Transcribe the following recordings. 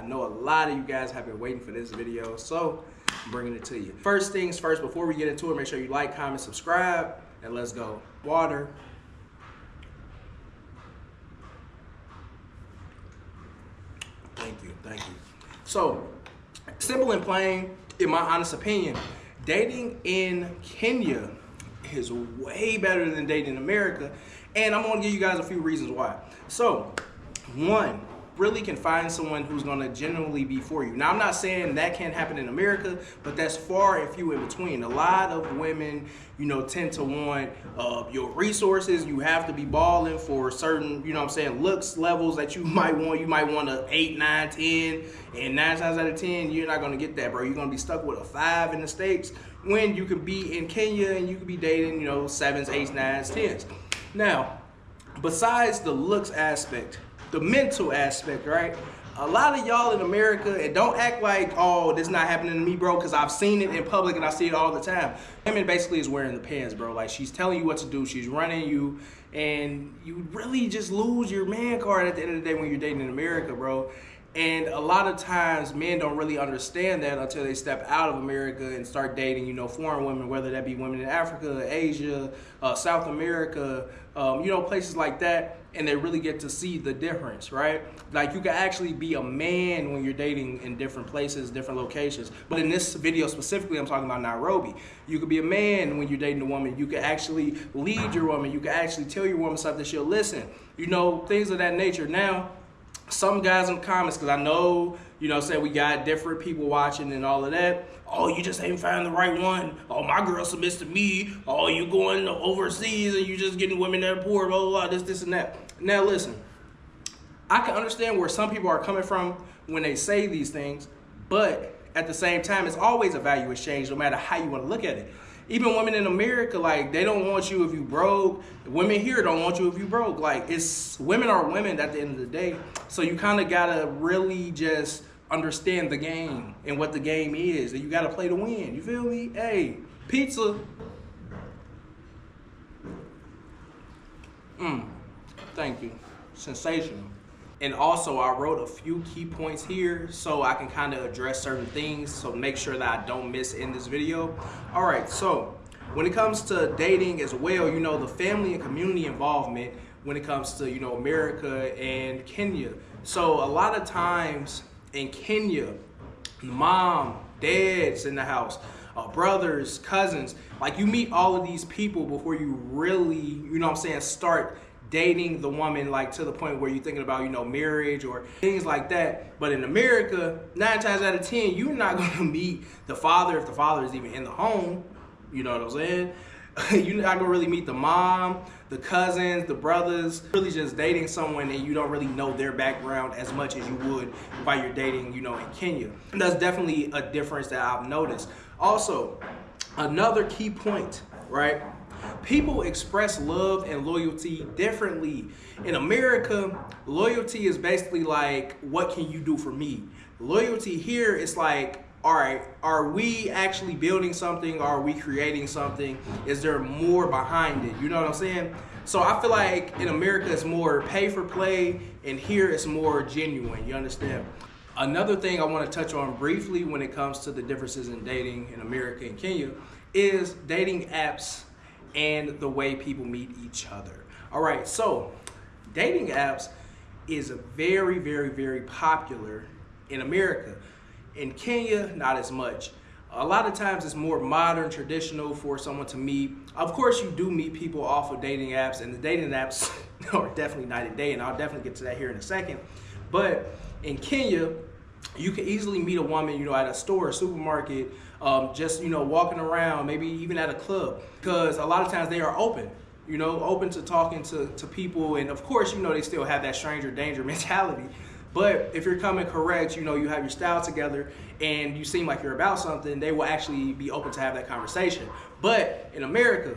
I know a lot of you guys have been waiting for this video, so I'm bringing it to you. First things first, before we get into it, make sure you like, comment, subscribe, and let's go. Water. Thank you, thank you. So, simple and plain, in my honest opinion, dating in Kenya is way better than dating in America, and I'm gonna give you guys a few reasons why. So, one, really can find someone who's gonna genuinely be for you. Now, I'm not saying that can't happen in America, but that's far and few in between. A lot of women, you know, tend to want your resources. You have to be balling for certain, you know what I'm saying, looks levels that you might want. You might want a 8, 9, 10, and 9 times out of 10, you're not gonna get that, bro. You're gonna be stuck with a 5 in the States when you could be in Kenya and you could be dating, you know, 7s, 8s, 9s, 10s. Now, besides the looks aspect, the mental aspect, right? A lot of y'all in America, and don't act like, oh, this not happening to me, bro, because I've seen it in public and I see it all the time. Women basically is wearing the pants, bro. Like, she's telling you what to do, she's running you, and you really just lose your man card at the end of the day when you're dating in America, bro. And a lot of times, men don't really understand that until they step out of America and start dating, you know, foreign women, whether that be women in Africa, Asia, South America, you know, places like that, and they really get to see the difference, right? Like, you can actually be a man when you're dating in different places, different locations. But in this video specifically, I'm talking about Nairobi. You could be a man when you're dating a woman. You can actually lead your woman. You can actually tell your woman something, she'll listen. You know, things of that nature. Now, some guys in the comments, because I know, you know, say we got different people watching and all of that. Oh, you just ain't found the right one. Oh, my girl submits to me. Oh, you going overseas and you just getting women that are poor, blah, blah, blah, this, and that. Now, listen, I can understand where some people are coming from when they say these things, but at the same time, it's always a value exchange no matter how you want to look at it. Even women in America, like, they don't want you if you broke. Women here don't want you if you broke. Like, women are women at the end of the day. So you kind of got to really just understand the game and what the game is. And you got to play to win. You feel me? Hey, pizza. Thank you. Sensational. And also, I wrote a few key points here so I can kind of address certain things, so make sure that I don't miss in this video. All right, so when it comes to dating as well, you know, the family and community involvement when it comes to, you know, America and Kenya. So a lot of times in Kenya, mom, dad's in the house, brothers, cousins, like, you meet all of these people before you really, you know what I'm saying, start dating the woman, like, to the point where you're thinking about, you know, marriage or things like that. But in America, 9 times out of 10, you're not gonna meet the father if the father is even in the home. You know what I'm saying? You're not gonna really meet the mom, the cousins, the brothers. Really just dating someone and you don't really know their background as much as you would while you're dating, you know, in Kenya. And that's definitely a difference that I've noticed. Also, another key point, right? People express love and loyalty differently. In America, loyalty is basically like, what can you do for me? Loyalty here is like, all right, are we actually building something? Are we creating something? Is there more behind it? You know what I'm saying? So I feel like in America, it's more pay for play, and here it's more genuine. You understand? Another thing I want to touch on briefly when it comes to the differences in dating in America and Kenya is dating apps and the way people meet each other. All right, so dating apps is very, very, very popular in America. In Kenya, not as much. A lot of times it's more modern, traditional for someone to meet. Of course, you do meet people off of dating apps, and the dating apps are definitely night and day, and I'll definitely get to that here in a second. But in Kenya, you can easily meet a woman, you know, at a store, a supermarket, just, you know, walking around, maybe even at a club, because a lot of times they are open, you know, open to talking to people. And of course, you know, they still have that stranger danger mentality. But if you're coming correct, you know, you have your style together and you seem like you're about something, they will actually be open to have that conversation. But in America,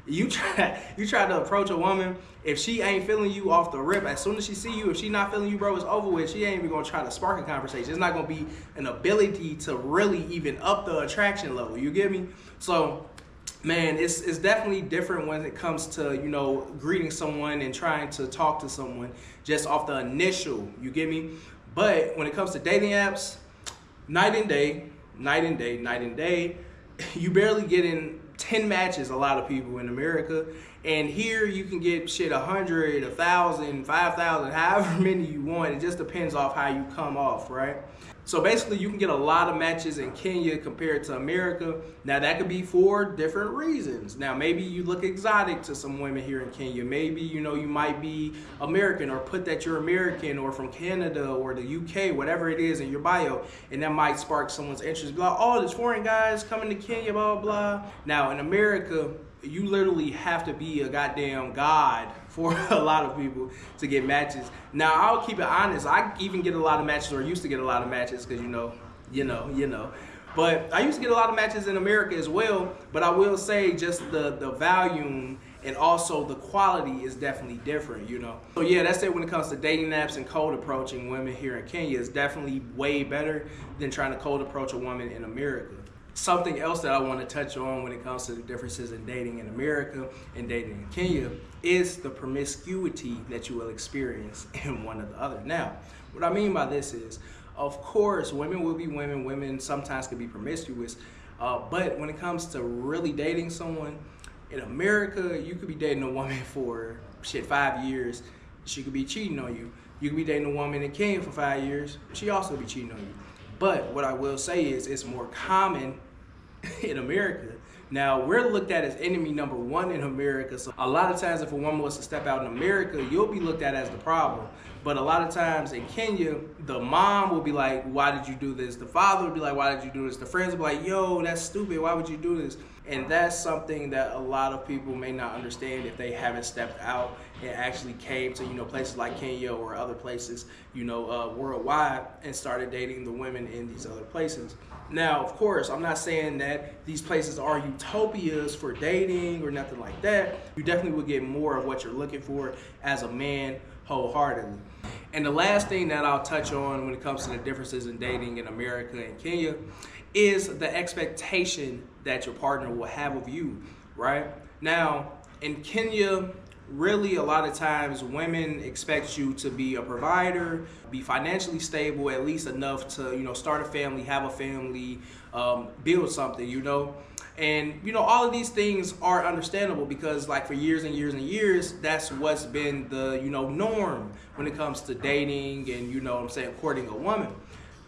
you try to approach a woman, if she ain't feeling you off the rip, as soon as she see you, if she not feeling you, bro, it's over with. She ain't even gonna try to spark a conversation. It's not gonna be an ability to really even up the attraction level, you get me? So, man, it's definitely different when it comes to, you know, greeting someone and trying to talk to someone just off the initial, you get me? But when it comes to dating apps, night and day, night and day, night and day. You barely get in 10 matches, a lot of people in America. And here you can get shit 100, 1,000, 5,000, however many you want. It just depends off how you come off, right? So basically you can get a lot of matches in Kenya compared to America. Now that could be for different reasons. Now maybe you look exotic to some women here in Kenya. Maybe, you know, you might be American or put that you're American or from Canada or the UK, whatever it is in your bio. And that might spark someone's interest. Be like, oh, there's foreign guys coming to Kenya, blah, blah, blah. Now in America, you literally have to be a goddamn god for a lot of people to get matches. Now, I'll keep it honest. I even get a lot of matches, or used to get a lot of matches, because you know. But I used to get a lot of matches in America as well. But I will say just the volume and also the quality is definitely different, you know. So yeah, that's it when it comes to dating apps and cold approaching women here in Kenya. It's definitely way better than trying to cold approach a woman in America. Something else that I want to touch on when it comes to the differences in dating in America and dating in Kenya is the promiscuity that you will experience in one or the other. Now, what I mean by this is, of course, women will be women. Women sometimes can be promiscuous. But when it comes to really dating someone, in America, you could be dating a woman for, 5 years. She could be cheating on you. You could be dating a woman in Kenya for 5 years. She also be cheating on you. But what I will say is it's more common in America. Now, we're looked at as enemy number one in America. So a lot of times if a woman was to step out in America, you'll be looked at as the problem. But a lot of times in Kenya, the mom will be like, why did you do this? The father will be like, why did you do this? The friends will be like, yo, that's stupid. Why would you do this? And that's something that a lot of people may not understand if they haven't stepped out and actually came to, places like Kenya or other places, worldwide, and started dating the women in these other places. Now, of course, I'm not saying that these places are utopias for dating or nothing like that. You definitely will get more of what you're looking for as a man wholeheartedly. And the last thing that I'll touch on when it comes to the differences in dating in America and Kenya is the expectation that your partner will have of you, right? Now, in Kenya, really a lot of times women expect you to be a provider, be financially stable, at least enough to, start a family, have a family, build something, And, all of these things are understandable because like for years and years and years, that's what's been the, norm when it comes to dating and, courting a woman.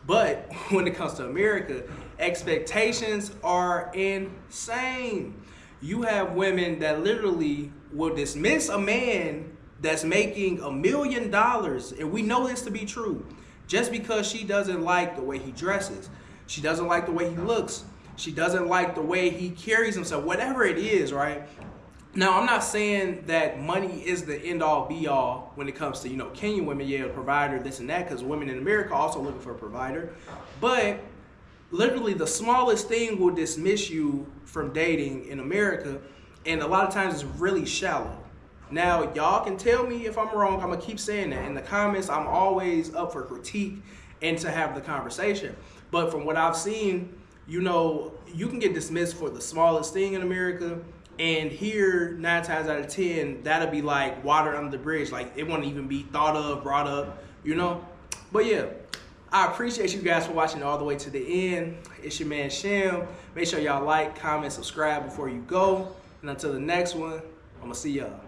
But when it comes to America, expectations are insane. You have women that literally will dismiss a man that's making $1 million, and we know this to be true, just because she doesn't like the way he dresses. She doesn't like the way he looks. She doesn't like the way he carries himself, whatever it is, right? Now, I'm not saying that money is the end-all, be-all when it comes to, Kenyan women, yeah, a provider, this and that, because women in America are also looking for a provider. But literally the smallest thing will dismiss you from dating in America, and a lot of times it's really shallow. Now, y'all can tell me if I'm wrong. I'm going to keep saying that. In the comments, I'm always up for critique and to have the conversation. But from what I've seen, you can get dismissed for the smallest thing in America. And here, 9 times out of 10, that'll be like water under the bridge. Like, it won't even be thought of, brought up, But yeah, I appreciate you guys for watching all the way to the end. It's your man, SHAM. Make sure y'all like, comment, subscribe before you go. And until the next one, I'm going to see y'all.